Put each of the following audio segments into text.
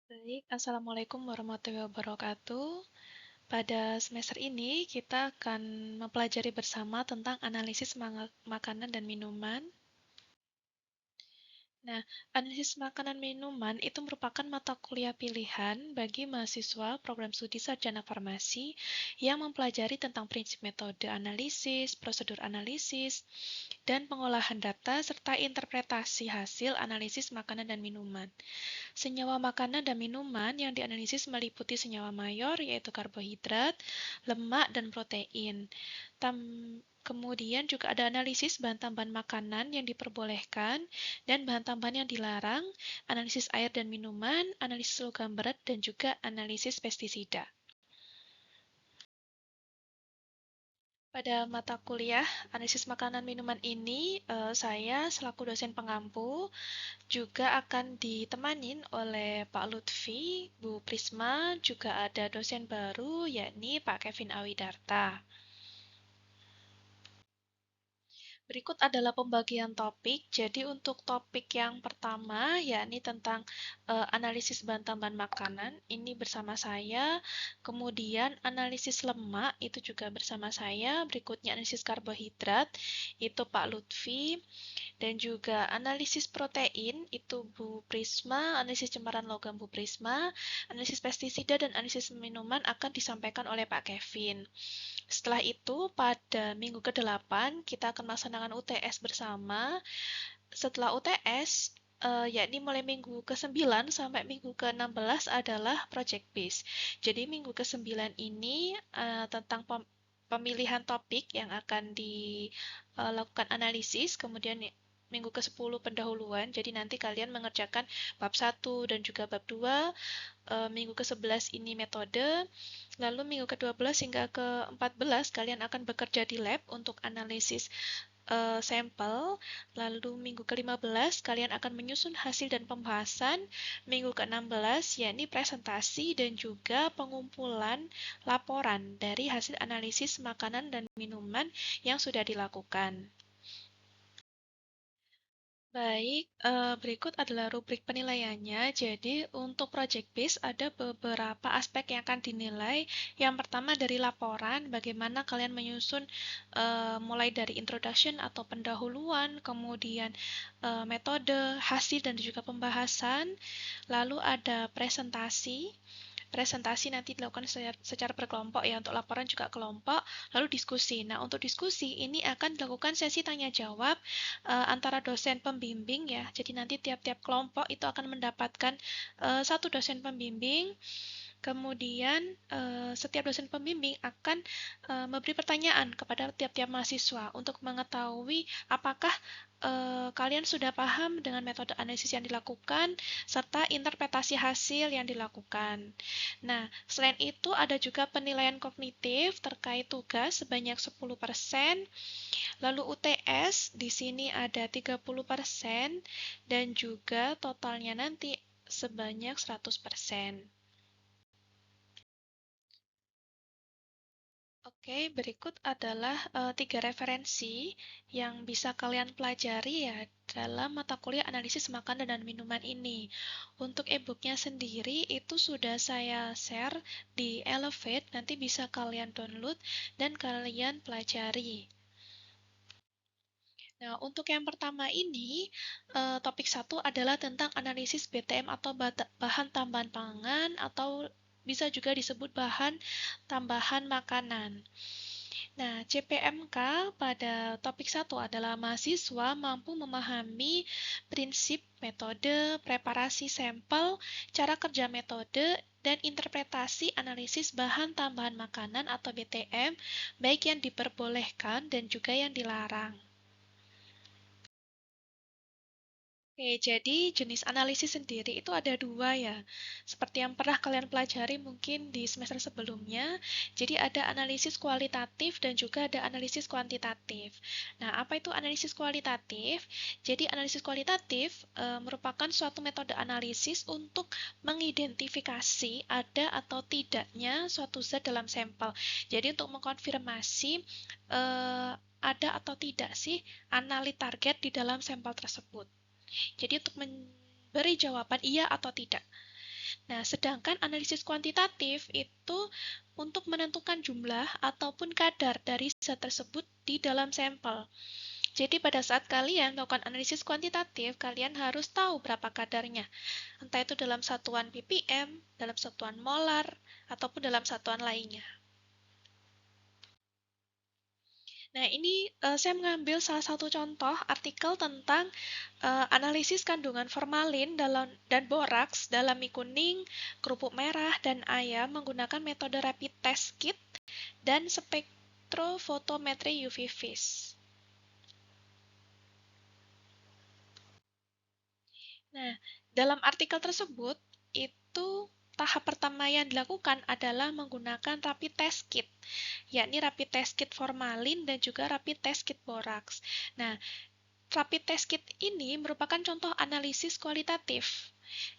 Baik, Assalamualaikum warahmatullahi wabarakatuh. Pada semester ini, kita akan mempelajari bersama tentang analisis makanan dan minuman. Nah, analisis makanan minuman itu merupakan mata kuliah pilihan bagi mahasiswa program studi sarjana farmasi yang mempelajari tentang prinsip metode analisis, prosedur analisis, dan pengolahan data serta interpretasi hasil analisis makanan dan minuman. Senyawa makanan dan minuman yang dianalisis meliputi senyawa mayor, yaitu karbohidrat, lemak, dan protein. Kemudian juga ada analisis bahan tambahan makanan yang diperbolehkan dan bahan tambahan yang dilarang, analisis air dan minuman, analisis logam berat, dan juga analisis pestisida. Pada mata kuliah analisis makanan minuman ini, saya selaku dosen pengampu juga akan ditemanin oleh Pak Lutfi, Bu Prisma, juga ada dosen baru yakni Pak Kevin Awidarta. Berikut adalah pembagian topik. Jadi untuk topik yang pertama yakni tentang analisis bahan tambahan makanan, ini bersama saya. Kemudian analisis lemak itu juga bersama saya. Berikutnya analisis karbohidrat itu Pak Lutfi. Dan juga analisis protein itu Bu Prisma, analisis cemaran logam Bu Prisma, analisis pestisida dan analisis minuman akan disampaikan oleh Pak Kevin. Setelah itu pada minggu ke-8 kita akan melaksanakan UTS bersama. Setelah UTS yakni mulai minggu ke-9 sampai minggu ke-16 adalah project base. Jadi minggu ke-9 ini tentang pemilihan topik yang akan dilakukan analisis, kemudian minggu ke-10 pendahuluan, jadi nanti kalian mengerjakan bab 1 dan juga bab 2, minggu ke-11 ini metode, lalu minggu ke-12 hingga ke-14 kalian akan bekerja di lab untuk analisis sampel, lalu minggu ke-15 kalian akan menyusun hasil dan pembahasan, minggu ke-16 yakni presentasi dan juga pengumpulan laporan dari hasil analisis makanan dan minuman yang sudah dilakukan. Baik, berikut adalah rubrik penilaiannya. Jadi, untuk project base ada beberapa aspek yang akan dinilai. Yang pertama dari laporan, bagaimana kalian menyusun mulai dari introduction atau pendahuluan, kemudian metode, hasil, dan juga pembahasan. Lalu ada presentasi. Presentasi nanti dilakukan secara berkelompok ya, untuk laporan juga kelompok, lalu diskusi. Nah, untuk diskusi ini akan dilakukan sesi tanya jawab antara dosen pembimbing ya. Jadi nanti tiap-tiap kelompok itu akan mendapatkan satu dosen pembimbing. Kemudian setiap dosen pembimbing akan memberi pertanyaan kepada tiap-tiap mahasiswa untuk mengetahui apakah kalian sudah paham dengan metode analisis yang dilakukan serta interpretasi hasil yang dilakukan. Nah, selain itu ada juga penilaian kognitif terkait tugas sebanyak 10%, lalu UTS di sini ada 30% dan juga totalnya nanti sebanyak 100%. Oke, berikut adalah 3 referensi yang bisa kalian pelajari ya dalam mata kuliah analisis makanan dan minuman ini. Untuk e-booknya sendiri itu sudah saya share di Elevate, nanti bisa kalian download dan kalian pelajari. Nah, untuk yang pertama ini, topik 1 adalah tentang analisis BTM atau bahan tambahan pangan atau bisa juga disebut bahan tambahan makanan. Nah, CPMK pada topik 1 adalah mahasiswa mampu memahami prinsip, metode, preparasi sampel, cara kerja metode, dan interpretasi analisis bahan tambahan makanan atau BTM, baik yang diperbolehkan dan juga yang dilarang. Oke, jadi jenis analisis sendiri itu ada 2 ya. Seperti yang pernah kalian pelajari mungkin di semester sebelumnya. Jadi ada analisis kualitatif dan juga ada analisis kuantitatif. Nah, apa itu analisis kualitatif? Jadi analisis kualitatif merupakan suatu metode analisis untuk mengidentifikasi ada atau tidaknya suatu zat dalam sampel. Jadi untuk mengkonfirmasi ada atau tidak sih analit target di dalam sampel tersebut. Jadi untuk memberi jawaban iya atau tidak. Nah, sedangkan analisis kuantitatif itu untuk menentukan jumlah ataupun kadar dari zat tersebut di dalam sampel. Jadi pada saat kalian melakukan analisis kuantitatif, kalian harus tahu berapa kadarnya. Entah itu dalam satuan ppm, dalam satuan molar, ataupun dalam satuan lainnya. Nah, ini saya mengambil salah satu contoh artikel tentang analisis kandungan formalin dan boraks dalam mie kuning, kerupuk merah, dan ayam menggunakan metode rapid test kit dan spektrofotometri UV vis. Nah, dalam artikel tersebut, itu tahap pertama yang dilakukan adalah menggunakan rapid test kit, yakni rapid test kit formalin dan juga rapid test kit boraks. Nah, rapid test kit ini merupakan contoh analisis kualitatif.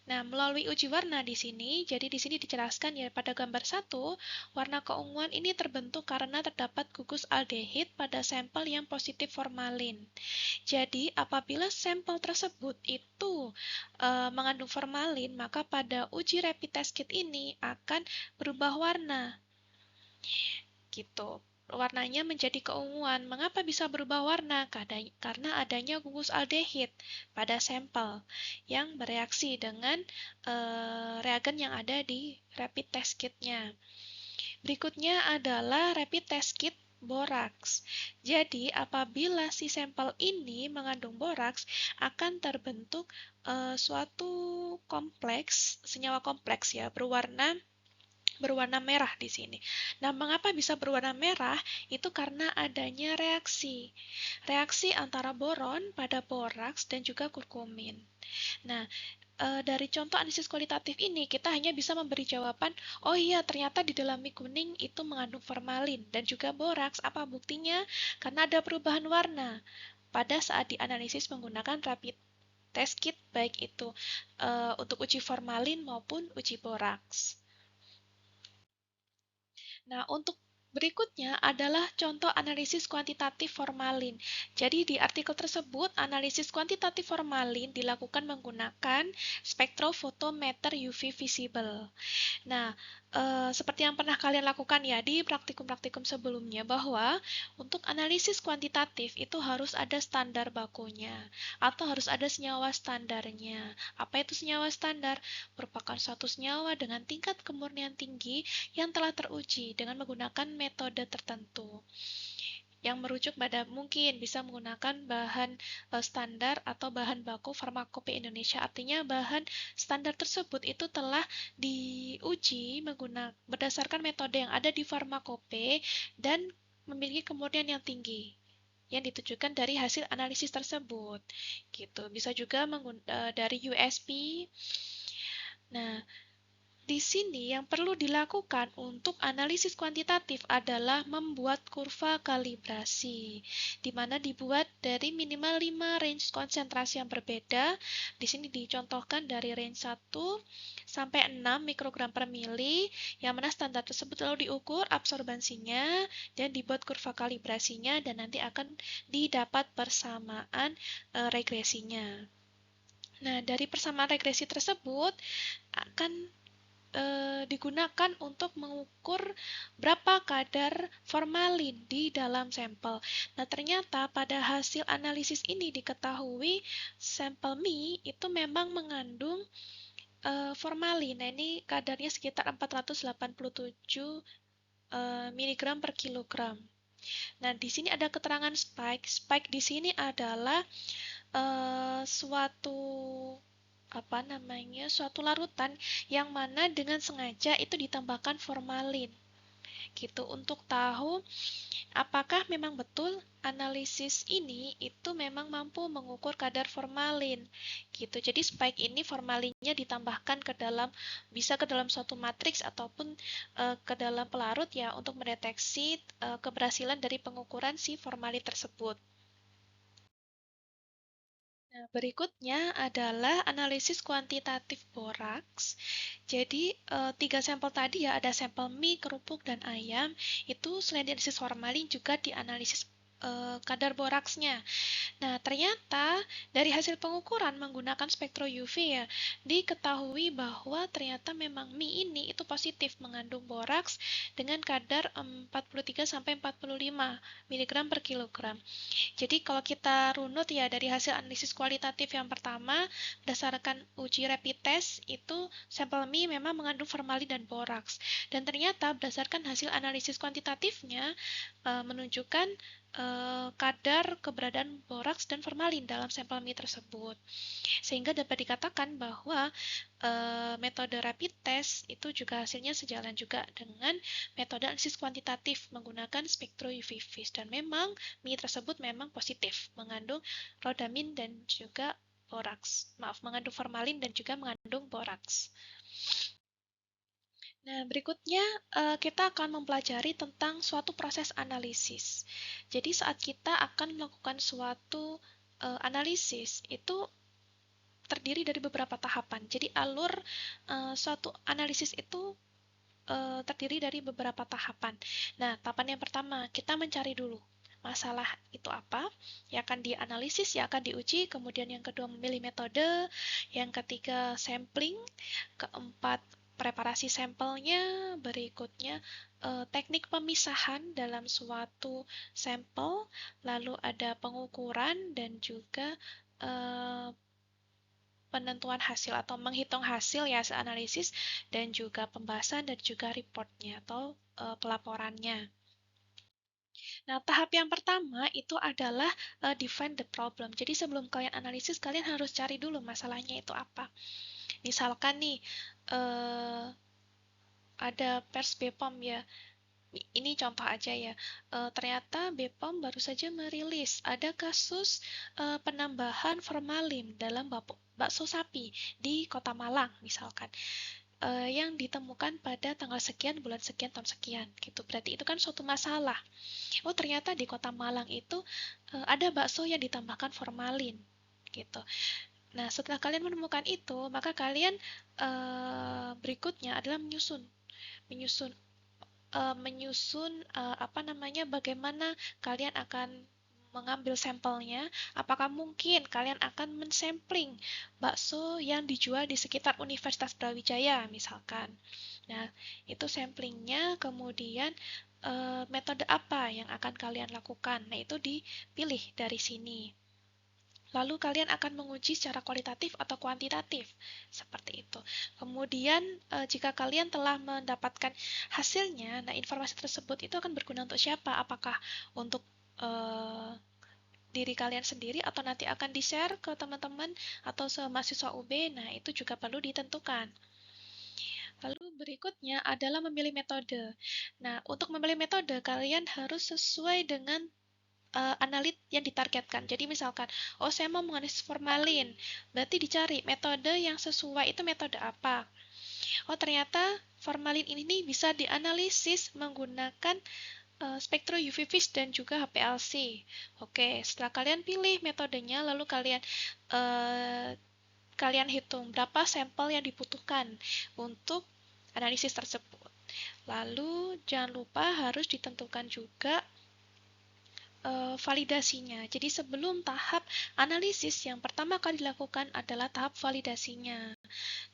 Nah, melalui uji warna di sini, jadi di sini dijelaskan ya pada gambar 1, warna keunguan ini terbentuk karena terdapat gugus aldehid pada sampel yang positif formalin. Jadi, apabila sampel tersebut itu mengandung formalin, maka pada uji rapid test kit ini akan berubah warna. Gitu. Warnanya menjadi keunguan. Mengapa bisa berubah warna? Karena adanya gugus aldehid pada sampel yang bereaksi dengan reagen yang ada di rapid test kitnya. Berikutnya adalah rapid test kit boraks. Jadi, apabila si sampel ini mengandung boraks, akan terbentuk suatu kompleks, senyawa kompleks ya, berwarna merah di sini. Nah, mengapa bisa berwarna merah? Itu karena adanya reaksi antara boron pada boraks dan juga kurkumin. Nah, dari contoh analisis kualitatif ini, kita hanya bisa memberi jawaban, oh iya, ternyata di dalam mie kuning itu mengandung formalin dan juga boraks. Apa buktinya? Karena ada perubahan warna pada saat dianalisis menggunakan rapid test kit, baik itu untuk uji formalin maupun uji boraks. Nah, untuk berikutnya adalah contoh analisis kuantitatif formalin. Jadi di artikel tersebut, analisis kuantitatif formalin dilakukan menggunakan spektrofotometer UV visible. Nah, seperti yang pernah kalian lakukan ya di praktikum-praktikum sebelumnya, bahwa untuk analisis kuantitatif itu harus ada standar bakunya atau harus ada senyawa standarnya. Apa itu senyawa standar? Merupakan suatu senyawa dengan tingkat kemurnian tinggi yang telah teruji dengan menggunakan metode tertentu yang merujuk pada mungkin bisa menggunakan bahan standar atau bahan baku farmakope Indonesia. Artinya bahan standar tersebut itu telah diuji berdasarkan metode yang ada di farmakope dan memiliki kemurnian yang tinggi yang ditujukan dari hasil analisis tersebut. Gitu. Bisa juga dari USP. Nah, di sini yang perlu dilakukan untuk analisis kuantitatif adalah membuat kurva kalibrasi, di mana dibuat dari minimal 5 range konsentrasi yang berbeda. Di sini dicontohkan dari range 1 sampai 6 mikrogram per mili, yang mana standar tersebut lalu diukur absorbansinya dan dibuat kurva kalibrasinya dan nanti akan didapat persamaan regresinya. Nah, dari persamaan regresi tersebut akan digunakan untuk mengukur berapa kadar formalin di dalam sampel. Nah, ternyata pada hasil analisis ini diketahui sampel mie itu memang mengandung formalin. Nah, ini kadarnya sekitar 487 mg per kilogram. Nah, di sini ada keterangan spike. Spike di sini adalah suatu larutan yang mana dengan sengaja itu ditambahkan formalin gitu untuk tahu apakah memang betul analisis ini itu memang mampu mengukur kadar formalin gitu. Jadi spike ini formalinnya ditambahkan bisa ke dalam suatu matriks ataupun ke dalam pelarut ya untuk mendeteksi keberhasilan dari pengukuran si formalin tersebut. Nah, berikutnya adalah analisis kuantitatif boraks. Jadi, 3 sampel tadi ya, ada sampel mie, kerupuk, dan ayam. Itu selain dianalisis formalin juga dianalisis kadar boraksnya. Nah, ternyata dari hasil pengukuran menggunakan spektro UV ya, diketahui bahwa ternyata memang mie ini itu positif mengandung boraks dengan kadar 43 sampai 45 mg per kilogram. Jadi kalau kita runut ya dari hasil analisis kualitatif yang pertama, berdasarkan uji rapid test itu sampel mie memang mengandung formalin dan boraks. Dan ternyata berdasarkan hasil analisis kuantitatifnya menunjukkan kadar keberadaan boraks dan formalin dalam sampel mie tersebut. Sehingga dapat dikatakan bahwa metode rapid test itu juga hasilnya sejalan juga dengan metode analisis kuantitatif menggunakan spektro UV vis. Dan memang mie tersebut memang positif mengandung rodamin dan juga boraks. Maaf, mengandung formalin dan juga mengandung boraks. Nah, berikutnya kita akan mempelajari tentang suatu proses analisis. Jadi saat kita akan melakukan suatu analisis, itu terdiri dari beberapa tahapan. Jadi alur suatu analisis itu terdiri dari beberapa tahapan. Nah, tahapan yang pertama, kita mencari dulu masalah itu apa, yang akan dianalisis, yang akan diuji, kemudian yang kedua memilih metode, yang ketiga sampling, keempat preparasi sampelnya, berikutnya teknik pemisahan dalam suatu sampel, lalu ada pengukuran dan juga penentuan hasil atau menghitung hasil ya hasil analisis dan juga pembahasan dan juga reportnya atau pelaporannya. Nah, tahap yang pertama itu adalah define the problem. Jadi sebelum kalian analisis, kalian harus cari dulu masalahnya itu apa. Misalkan nih, ada pers BPOM ya. Ini contoh aja ya. Ternyata BPOM baru saja merilis ada kasus penambahan formalin dalam bakso sapi di Kota Malang misalkan. Yang ditemukan pada tanggal sekian, bulan sekian, tahun sekian gitu. Berarti itu kan suatu masalah. Oh, ternyata di Kota Malang itu ada bakso yang ditambahkan formalin gitu. Nah, setelah kalian menemukan itu, maka kalian berikutnya adalah menyusun apa namanya bagaimana kalian akan mengambil sampelnya, apakah mungkin kalian akan mensampling bakso yang dijual di sekitar Universitas Brawijaya misalkan. Nah, itu samplingnya, kemudian metode apa yang akan kalian lakukan. Nah, itu dipilih dari sini. Lalu kalian akan menguji secara kualitatif atau kuantitatif, seperti itu. Kemudian jika kalian telah mendapatkan hasilnya, nah informasi tersebut itu akan berguna untuk siapa? Apakah untuk diri kalian sendiri atau nanti akan di-share ke teman-teman atau mahasiswa UB? Nah, itu juga perlu ditentukan. Lalu berikutnya adalah memilih metode. Nah, untuk memilih metode, kalian harus sesuai dengan analit yang ditargetkan. Jadi misalkan, oh saya mau menganalisis formalin, berarti dicari metode yang sesuai itu metode apa. Oh ternyata formalin ini bisa dianalisis menggunakan spektro UV vis dan juga HPLC. Oke, setelah kalian pilih metodenya, lalu kalian hitung berapa sampel yang dibutuhkan untuk analisis tersebut. Lalu jangan lupa harus ditentukan juga validasinya. Jadi sebelum tahap analisis yang pertama kali dilakukan adalah tahap validasinya.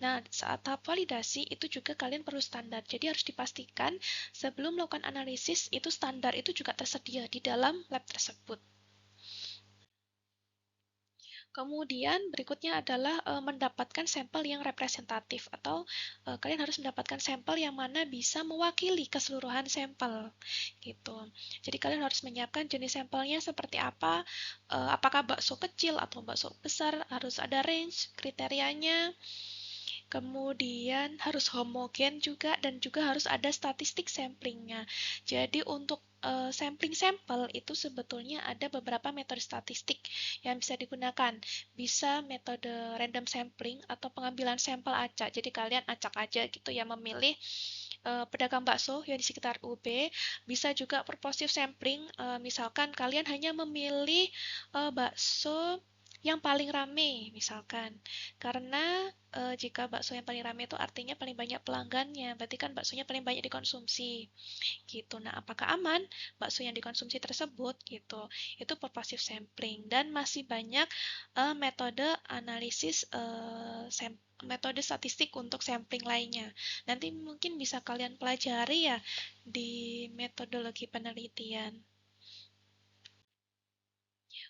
Nah, saat tahap validasi itu juga kalian perlu standar. Jadi harus dipastikan sebelum melakukan analisis itu standar itu juga tersedia di dalam lab tersebut. Kemudian berikutnya adalah mendapatkan sampel yang representatif atau kalian harus mendapatkan sampel yang mana bisa mewakili keseluruhan sampel gitu. Jadi kalian harus menyiapkan jenis sampelnya seperti apa, apakah bakso kecil atau bakso besar, harus ada range kriterianya. Kemudian harus homogen juga dan juga harus ada statistik samplingnya. Jadi untuk sampling sampel itu sebetulnya ada beberapa metode statistik yang bisa digunakan. Bisa metode random sampling atau pengambilan sampel acak. Jadi kalian acak aja gitu ya memilih pedagang bakso yang di sekitar UB. Bisa juga purposive sampling, misalkan kalian hanya memilih bakso yang paling rame misalkan. Karena jika bakso yang paling rame itu artinya paling banyak pelanggannya, berarti kan baksonya paling banyak dikonsumsi gitu. Nah, apakah aman bakso yang dikonsumsi tersebut gitu? Itu purposive sampling dan masih banyak metode analisis metode statistik untuk sampling lainnya. Nanti mungkin bisa kalian pelajari ya di metodologi penelitian.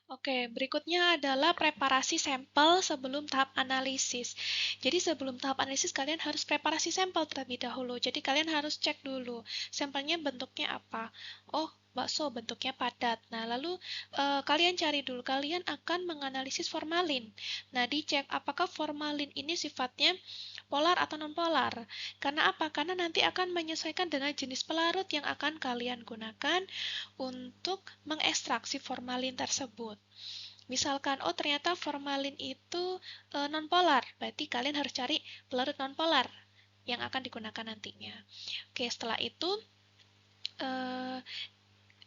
Oke, berikutnya adalah preparasi sampel sebelum tahap analisis. Jadi sebelum tahap analisis kalian harus preparasi sampel terlebih dahulu. Jadi kalian harus cek dulu sampelnya bentuknya apa. Oh, bakso bentuknya padat. Nah, lalu kalian cari dulu, kalian akan menganalisis formalin. Nah, dicek apakah formalin ini sifatnya polar atau non-polar. Karena apa? Karena nanti akan menyesuaikan dengan jenis pelarut yang akan kalian gunakan untuk mengekstraksi formalin tersebut. Misalkan, oh ternyata formalin itu non-polar, berarti kalian harus cari pelarut non-polar yang akan digunakan nantinya. Oke, setelah itu eh,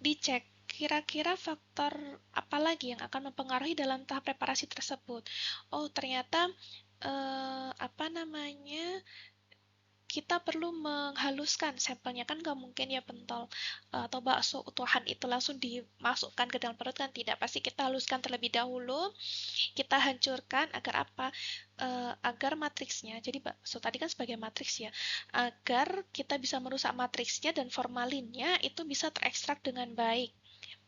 dicek kira-kira faktor apa lagi yang akan mempengaruhi dalam tahap preparasi tersebut. Oh, ternyata apa namanya, kita perlu menghaluskan sampelnya, kan nggak mungkin ya pentol atau bakso utuhan itu langsung dimasukkan ke dalam perut, kan tidak, pasti kita haluskan terlebih dahulu, kita hancurkan agar apa, agar matriksnya, jadi bakso tadi kan sebagai matriks ya, agar kita bisa merusak matriksnya dan formalinnya itu bisa terekstrak dengan baik.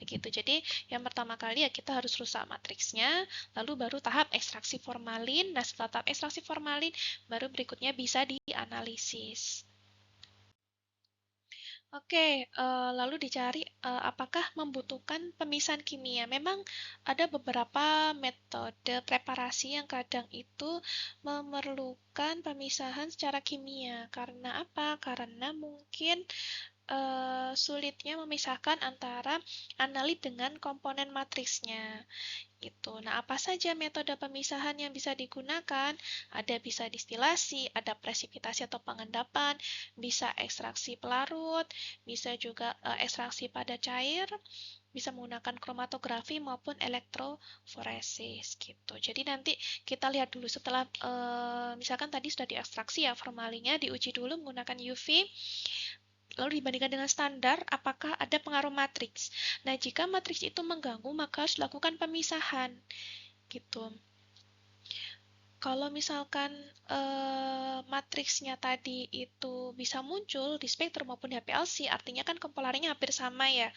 Begitu. Jadi, yang pertama kali ya kita harus rusak matriksnya, lalu baru tahap ekstraksi formalin. Nah, setelah tahap ekstraksi formalin, baru berikutnya bisa dianalisis. Oke, lalu dicari apakah membutuhkan pemisahan kimia. Memang ada beberapa metode preparasi yang kadang itu memerlukan pemisahan secara kimia. Karena apa? Karena mungkin sulitnya memisahkan antara analit dengan komponen matriksnya gitu. Nah, apa saja metode pemisahan yang bisa digunakan? Ada bisa distilasi, ada presipitasi atau pengendapan, bisa ekstraksi pelarut, bisa juga ekstraksi pada cair, bisa menggunakan kromatografi maupun elektroforesis gitu. Jadi nanti kita lihat dulu setelah misalkan tadi sudah diekstraksi ya formalinnya, diuji dulu menggunakan UV. Lalu dibandingkan dengan standar, apakah ada pengaruh matriks? Nah, jika matriks itu mengganggu, maka harus dilakukan pemisahan. Gitu. Kalau misalkan matriksnya tadi itu bisa muncul di spektrum maupun HPLC, artinya kan kompolarnya hampir sama ya,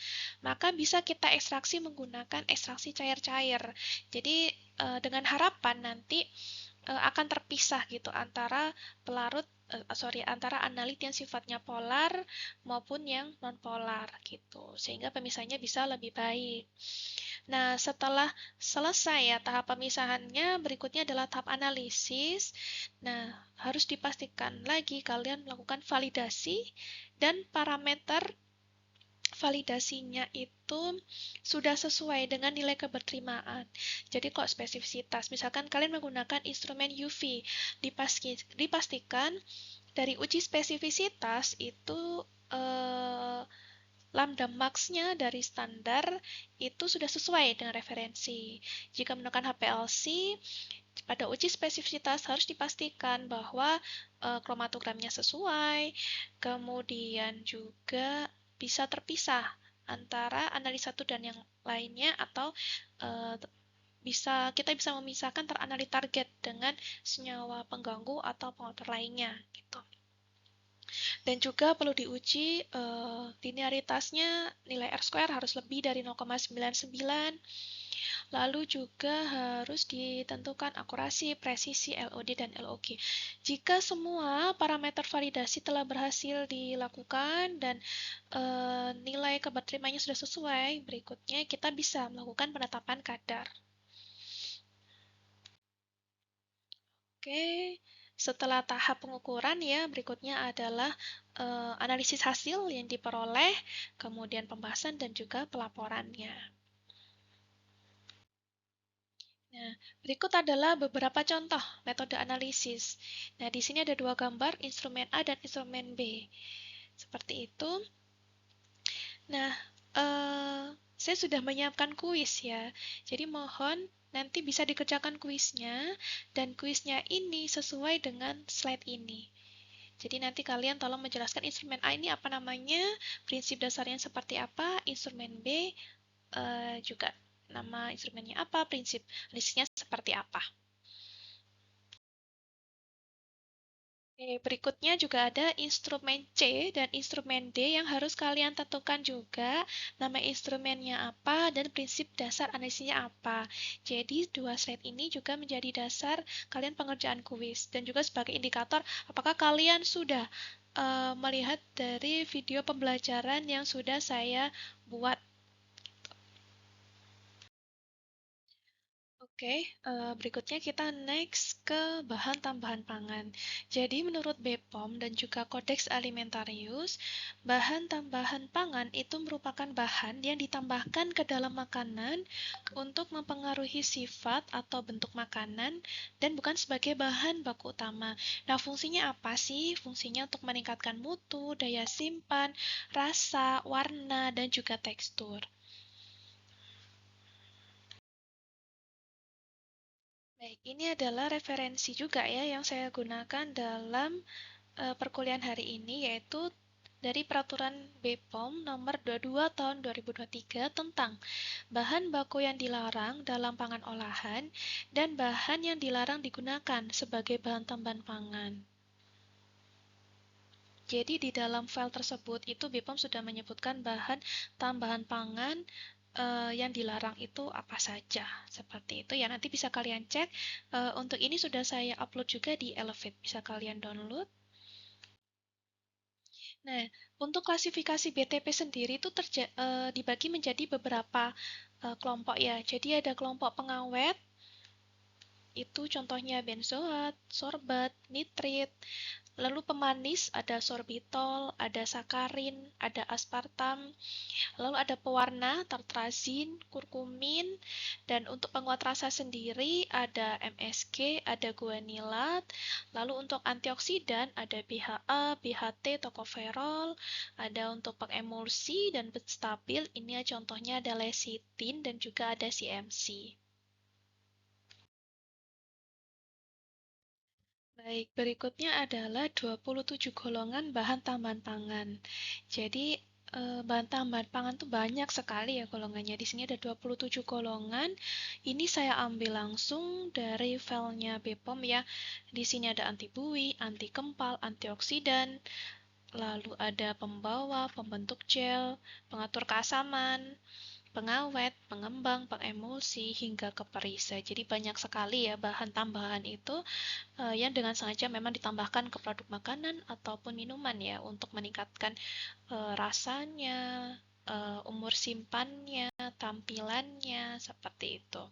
maka bisa kita ekstraksi menggunakan ekstraksi cair-cair. Jadi dengan harapan nanti akan terpisah gitu antara pelarut antara analit yang sifatnya polar maupun yang non polar gitu, sehingga pemisahnya bisa lebih baik. Nah, setelah selesai ya tahap pemisahannya, berikutnya adalah tahap analisis. Nah, harus dipastikan lagi kalian melakukan validasi dan parameter validasinya itu sudah sesuai dengan nilai keberterimaan. Jadi kok spesifisitas, misalkan kalian menggunakan instrumen UV, dipastikan dari uji spesifisitas itu lambda max-nya dari standar itu sudah sesuai dengan referensi. Jika menggunakan HPLC, pada uji spesifisitas harus dipastikan bahwa kromatogramnya sesuai, kemudian juga bisa terpisah antara analis satu dan yang lainnya, atau kita bisa memisahkan teranalit target dengan senyawa pengganggu atau pengatur lainnya gitu. Dan juga perlu diuji linearitasnya, nilai R-square harus lebih dari 0,99. Lalu juga harus ditentukan akurasi, presisi, LOD, dan LOG. Jika semua parameter validasi telah berhasil dilakukan dan nilai keberterimaannya sudah sesuai, berikutnya kita bisa melakukan penetapan kadar. Oke, setelah tahap pengukuran ya, berikutnya adalah analisis hasil yang diperoleh, kemudian pembahasan dan juga pelaporannya. Nah, berikut adalah beberapa contoh metode analisis. Nah, di sini ada dua gambar, instrumen A dan instrumen B. Seperti itu. Nah, saya sudah menyiapkan kuis ya. Jadi mohon nanti bisa dikerjakan kuisnya, dan kuisnya ini sesuai dengan slide ini. Jadi nanti kalian tolong menjelaskan instrumen A ini apa namanya, prinsip dasarnya seperti apa, instrumen B juga nama instrumennya apa, prinsip listnya seperti apa. Oke, berikutnya juga ada instrumen C dan instrumen D yang harus kalian tentukan juga nama instrumennya apa dan prinsip dasar analisisnya apa. Jadi dua slide ini juga menjadi dasar kalian pengerjaan kuis dan juga sebagai indikator apakah kalian sudah melihat dari video pembelajaran yang sudah saya buat. Oke, berikutnya kita next ke bahan tambahan pangan. Jadi menurut BPOM dan juga Kodeks Alimentarius, bahan tambahan pangan itu merupakan bahan yang ditambahkan ke dalam makanan untuk mempengaruhi sifat atau bentuk makanan dan bukan sebagai bahan baku utama. Nah, fungsinya apa sih? Fungsinya untuk meningkatkan mutu, daya simpan, rasa, warna, dan juga tekstur. Baik, ini adalah referensi juga ya yang saya gunakan dalam perkuliahan hari ini, yaitu dari Peraturan BPOM nomor 22 tahun 2023 tentang bahan baku yang dilarang dalam pangan olahan dan bahan yang dilarang digunakan sebagai bahan tambahan pangan. Jadi di dalam file tersebut itu BPOM sudah menyebutkan bahan tambahan pangan yang dilarang itu apa saja. Seperti itu ya, nanti bisa kalian cek. Untuk ini sudah saya upload juga di Elevate, bisa kalian download. Nah, untuk klasifikasi BTP sendiri itu dibagi menjadi beberapa kelompok ya. Jadi ada kelompok pengawet, itu contohnya benzoat, sorbat, nitrit. Lalu pemanis ada sorbitol, ada sakarin, ada aspartam. Lalu ada pewarna, tartrazin, kurkumin. Dan untuk penguat rasa sendiri ada MSG, ada guanilat. Lalu untuk antioksidan ada BHA, BHT, tokoferol. Ada untuk pengemulsi dan stabil. Ini ya contohnya ada lecithin dan juga ada CMC. Baik, berikutnya adalah 27 golongan bahan tambahan pangan. Jadi, bahan tambahan pangan tuh banyak sekali ya golongannya. Di sini ada 27 golongan. Ini saya ambil langsung dari filenya BPOM ya. Di sini ada anti buih, anti kempal, antioksidan, lalu ada pembawa, pembentuk gel, pengatur keasaman, pengawet, pengembang, pengemulsi, hingga ke perisai. Jadi banyak sekali ya bahan tambahan itu yang dengan sengaja memang ditambahkan ke produk makanan ataupun minuman ya untuk meningkatkan rasanya, umur simpannya, tampilannya, seperti itu.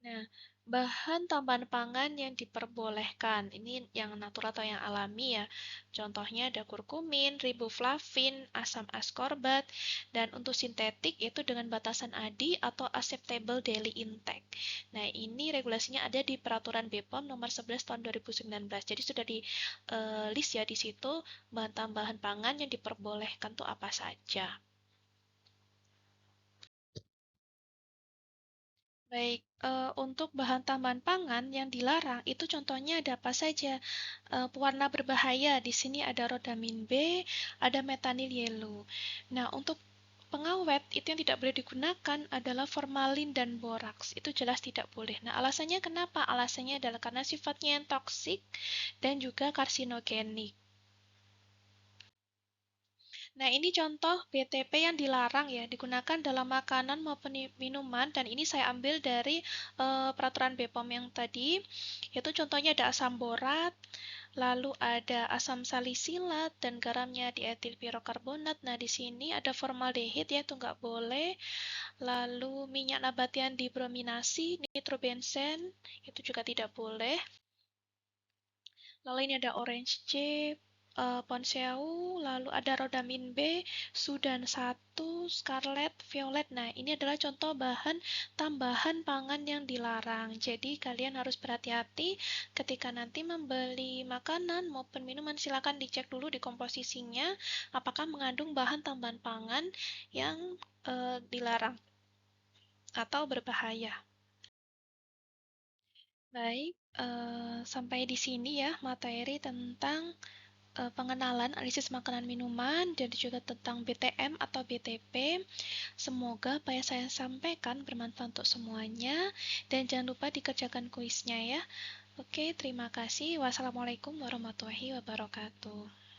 Nah, bahan tambahan pangan yang diperbolehkan, ini yang natural atau yang alami ya. Contohnya ada kurkumin, riboflavin, asam ascorbat, dan untuk sintetik itu dengan batasan ADI atau acceptable daily intake. Nah, ini regulasinya ada di Peraturan BPOM nomor 11 tahun 2019. Jadi sudah di list ya di situ bahan tambahan pangan yang diperbolehkan tuh apa saja. Baik, untuk bahan tambahan pangan yang dilarang itu contohnya ada apa saja? Pewarna berbahaya, di sini ada rodamin B, ada metanyl yellow. Nah, untuk pengawet itu yang tidak boleh digunakan adalah formalin dan boraks. Itu jelas tidak boleh. Nah, alasannya kenapa? Alasannya adalah karena sifatnya yang toksik dan juga karsinogenik. Nah, ini contoh BTP yang dilarang ya, digunakan dalam makanan maupun minuman, dan ini saya ambil dari peraturan BPOM yang tadi, yaitu contohnya ada asam borat, lalu ada asam salisilat, dan garamnya dietil pirokarbonat. Nah, di sini ada formaldehid ya, itu nggak boleh. Lalu minyak nabati yang dibrominasi, nitrobenzen, itu juga tidak boleh. Lalu ini ada orange chip, ponseu, lalu ada rodamin B, sudan 1, scarlet, violet. Nah, ini adalah contoh bahan tambahan pangan yang dilarang. Jadi, kalian harus berhati-hati ketika nanti membeli makanan maupun minuman. Silakan dicek dulu di komposisinya apakah mengandung bahan tambahan pangan yang dilarang. atau berbahaya. Baik, sampai di sini ya materi tentang pengenalan analisis makanan minuman dan juga tentang BTM atau BTP. Semoga apa yang saya sampaikan bermanfaat untuk semuanya dan jangan lupa dikerjakan kuisnya ya. Oke, terima kasih. Wassalamualaikum warahmatullahi wabarakatuh.